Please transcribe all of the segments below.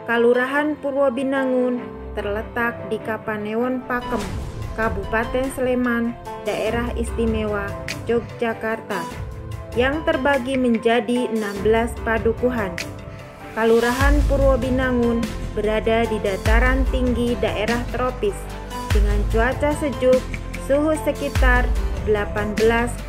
Kalurahan Purwobinangun terletak di Kapanewon Pakem, Kabupaten Sleman, Daerah Istimewa Yogyakarta, yang terbagi menjadi 16 padukuhan. Kalurahan Purwobinangun berada di dataran tinggi daerah tropis dengan cuaca sejuk, suhu sekitar 18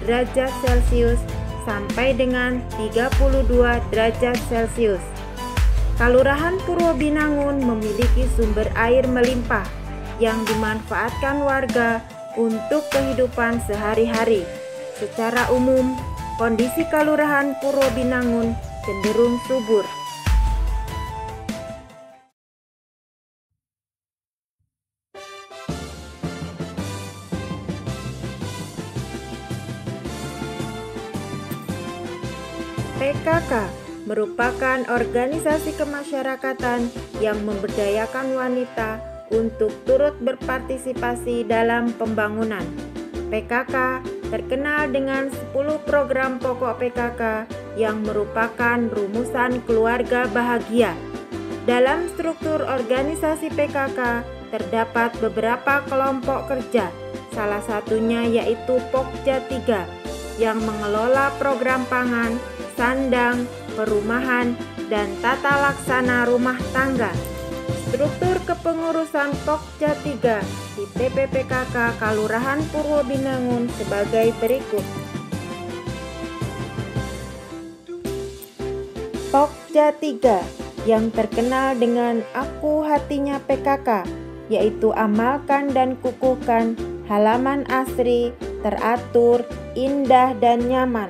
derajat Celcius sampai dengan 32 derajat Celcius. Kalurahan Purwobinangun memiliki sumber air melimpah yang dimanfaatkan warga untuk kehidupan sehari-hari. Secara umum, kondisi Kalurahan Purwobinangun cenderung subur. PKK merupakan organisasi kemasyarakatan yang memberdayakan wanita untuk turut berpartisipasi dalam pembangunan. PKK terkenal dengan 10 program pokok PKK yang merupakan rumusan keluarga bahagia. Dalam struktur organisasi PKK terdapat beberapa kelompok kerja, salah satunya yaitu Pokja 3 yang mengelola program pangan, sandang, perumahan, dan tata laksana rumah tangga. Struktur kepengurusan Pokja 3 di TPPKK Kalurahan Purwobinangun sebagai berikut. Pokja 3 yang terkenal dengan Aku Hatinya PKK, yaitu amalkan dan kukuhkan halaman asri, teratur, indah, dan nyaman.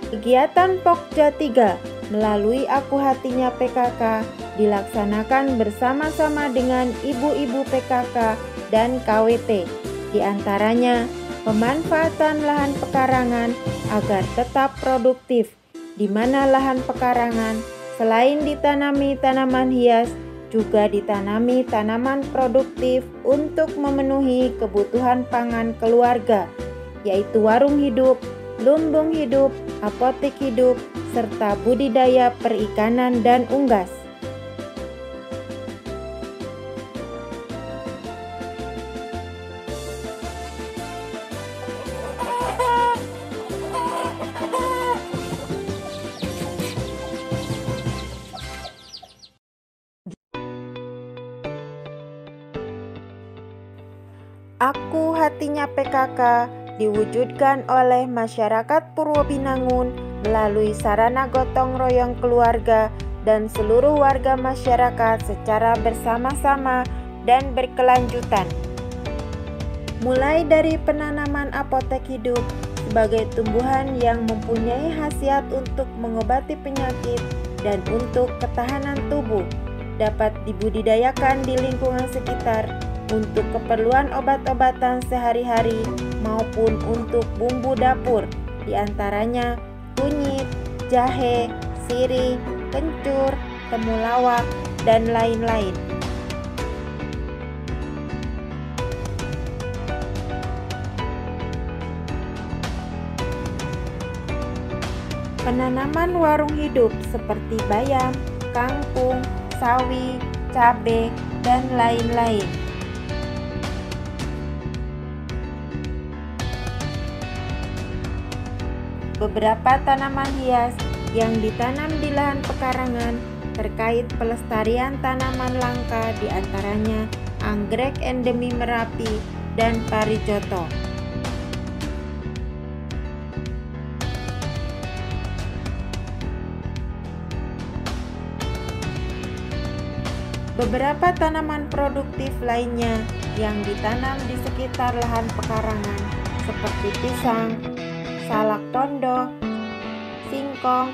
Kegiatan Pokja 3 melalui Aku Hatinya PKK dilaksanakan bersama-sama dengan ibu-ibu PKK dan KWT, di antaranya pemanfaatan lahan pekarangan agar tetap produktif, di mana lahan pekarangan selain ditanami tanaman hias, juga ditanami tanaman produktif untuk memenuhi kebutuhan pangan keluarga, yaitu warung hidup, lumbung hidup, apotek hidup, serta budidaya perikanan dan unggas. Aku Hatinya PKK diwujudkan oleh masyarakat Purwobinangun melalui sarana gotong royong keluarga dan seluruh warga masyarakat secara bersama-sama dan berkelanjutan. Mulai dari penanaman apotek hidup sebagai tumbuhan yang mempunyai khasiat untuk mengobati penyakit dan untuk ketahanan tubuh, dapat dibudidayakan di lingkungan sekitar untuk keperluan obat-obatan sehari-hari maupun untuk bumbu dapur, diantaranya kunyit, jahe, sirih, kencur, temulawak, dan lain-lain. Penanaman warung hidup seperti bayam, kangkung, sawi, cabai, dan lain-lain. Beberapa tanaman hias yang ditanam di lahan pekarangan terkait pelestarian tanaman langka, diantaranya anggrek endemi Merapi dan parijoto. Beberapa tanaman produktif lainnya yang ditanam di sekitar lahan pekarangan seperti pisang, salak tondo, singkong,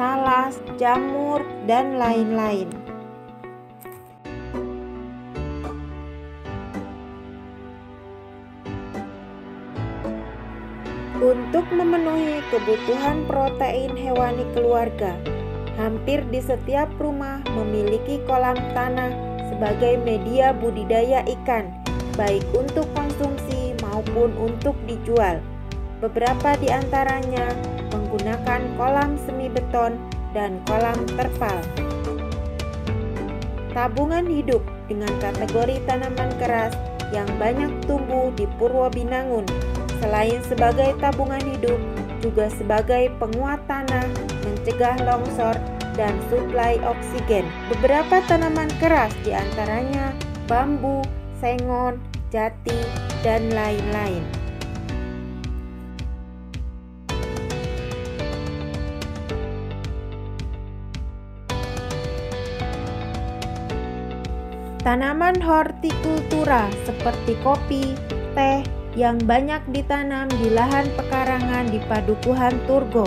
talas, jamur, dan lain-lain. Untuk memenuhi kebutuhan protein hewani keluarga, hampir di setiap rumah memiliki kolam tanah sebagai media budidaya ikan, baik untuk konsumsi maupun untuk dijual. beberapa di antaranya menggunakan kolam semi beton dan kolam terpal. Tabungan hidup dengan kategori tanaman keras yang banyak tumbuh di Purwobinangun, selain sebagai tabungan hidup, juga sebagai penguat tanah, mencegah longsor, dan suplai oksigen. Beberapa tanaman keras di antaranya bambu, sengon, jati, dan lain-lain. Tanaman hortikultura seperti kopi, teh yang banyak ditanam di lahan pekarangan di Padukuhan Turgo,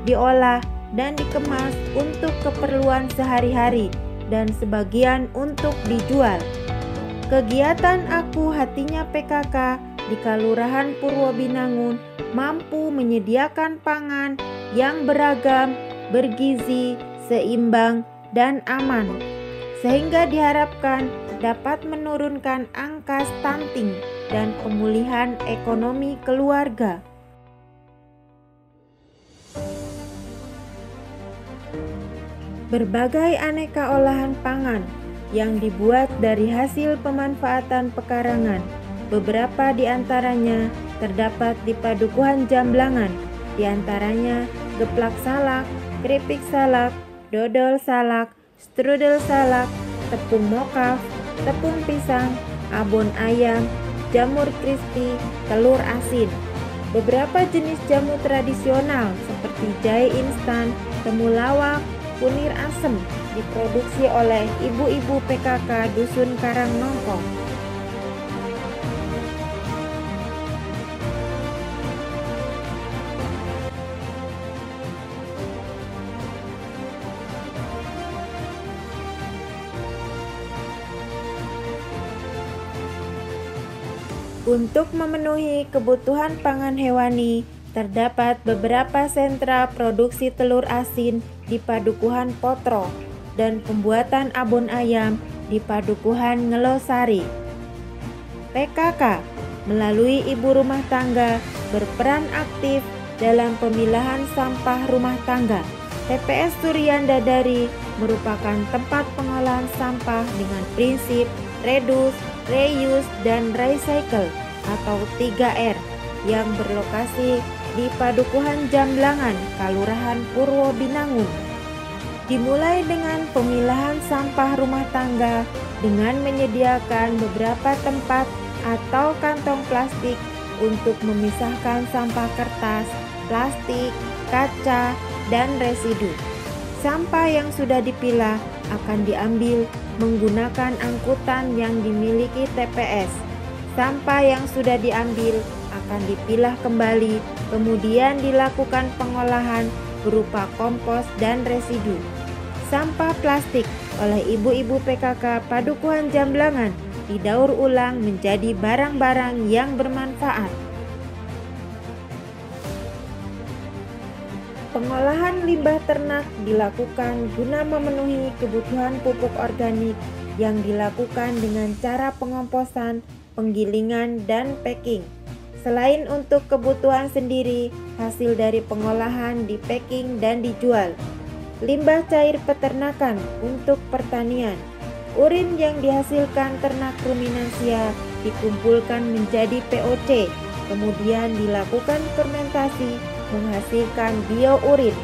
diolah dan dikemas untuk keperluan sehari-hari dan sebagian untuk dijual. Kegiatan Aku Hatinya PKK di Kalurahan Purwobinangun mampu menyediakan pangan yang beragam, bergizi, seimbang, dan aman, sehingga diharapkan dapat menurunkan angka stunting dan pemulihan ekonomi keluarga. Berbagai aneka olahan pangan yang dibuat dari hasil pemanfaatan pekarangan, beberapa di antaranya terdapat di Padukuhan Jamblangan, di antaranya geplak salak, keripik salak, dodol salak, strudel salak, tepung mokaf, tepung pisang, abon ayam, jamur crispy, telur asin. Beberapa jenis jamu tradisional seperti jahe instan, temulawak, kunir asem diproduksi oleh ibu-ibu PKK Dusun Karang Nongkong. Untuk memenuhi kebutuhan pangan hewani, terdapat beberapa sentra produksi telur asin di Padukuhan Potro dan pembuatan abon ayam di Padukuhan Ngelosari. PKK melalui ibu rumah tangga berperan aktif dalam pemilahan sampah rumah tangga. TPS Surian Dadari merupakan tempat pengolahan sampah dengan prinsip reduce, reuse, dan recycle atau 3R yang berlokasi di Padukuhan Jamblangan, Kalurahan Purwobinangun. Dimulai dengan pemilahan sampah rumah tangga dengan menyediakan beberapa tempat atau kantong plastik untuk memisahkan sampah kertas, plastik, kaca, dan residu. Sampah yang sudah dipilah akan diambil menggunakan angkutan yang dimiliki TPS. Sampah yang sudah diambil akan dipilah kembali, kemudian dilakukan pengolahan berupa kompos dan residu. Sampah plastik oleh ibu-ibu PKK Padukuhan Jamblangan didaur ulang menjadi barang-barang yang bermanfaat. Pengolahan limbah ternak dilakukan guna memenuhi kebutuhan pupuk organik yang dilakukan dengan cara pengomposan, penggilingan, dan packing. Selain untuk kebutuhan sendiri, hasil dari pengolahan di-packing dan dijual. Limbah cair peternakan untuk pertanian. Urin yang dihasilkan ternak ruminansia dikumpulkan menjadi POC, kemudian dilakukan fermentasi menghasilkan biourin.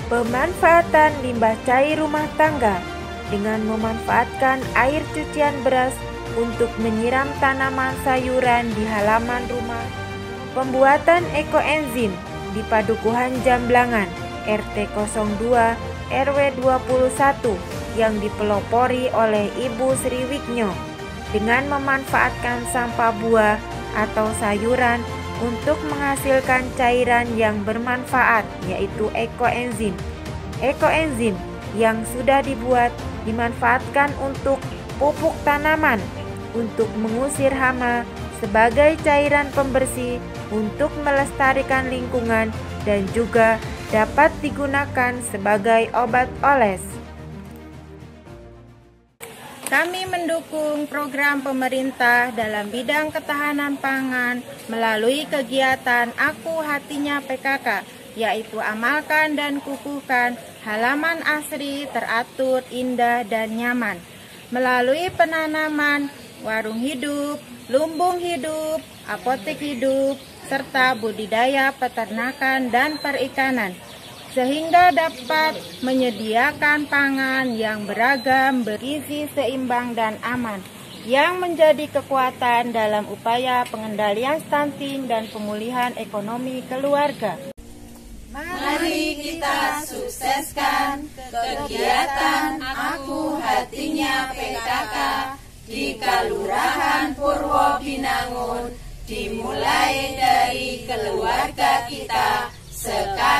Pemanfaatan limbah cair rumah tangga dengan memanfaatkan air cucian beras untuk menyiram tanaman sayuran di halaman rumah. Pembuatan ekoenzim di Padukuhan Jamblangan RT 02 RW 21 yang dipelopori oleh Ibu Sri Wigno dengan memanfaatkan sampah buah atau sayuran untuk menghasilkan cairan yang bermanfaat, yaitu ekoenzim. Ekoenzim yang sudah dibuat dimanfaatkan untuk pupuk tanaman, untuk mengusir hama, sebagai cairan pembersih untuk melestarikan lingkungan, dan juga dapat digunakan sebagai obat oles. Kami mendukung program pemerintah dalam bidang ketahanan pangan melalui kegiatan Aku Hatinya PKK, yaitu amalkan dan kukuhkan halaman asri teratur, indah, dan nyaman. Melalui penanaman warung hidup, lumbung hidup, apotek hidup, serta budidaya peternakan dan perikanan, sehingga dapat menyediakan pangan yang beragam, bergizi seimbang dan aman, yang menjadi kekuatan dalam upaya pengendalian stunting dan pemulihan ekonomi keluarga. Mari kita sukseskan kegiatan Aku Hatinya PKK di Kelurahan Purwobinangun, dimulai dari keluarga kita sekarang.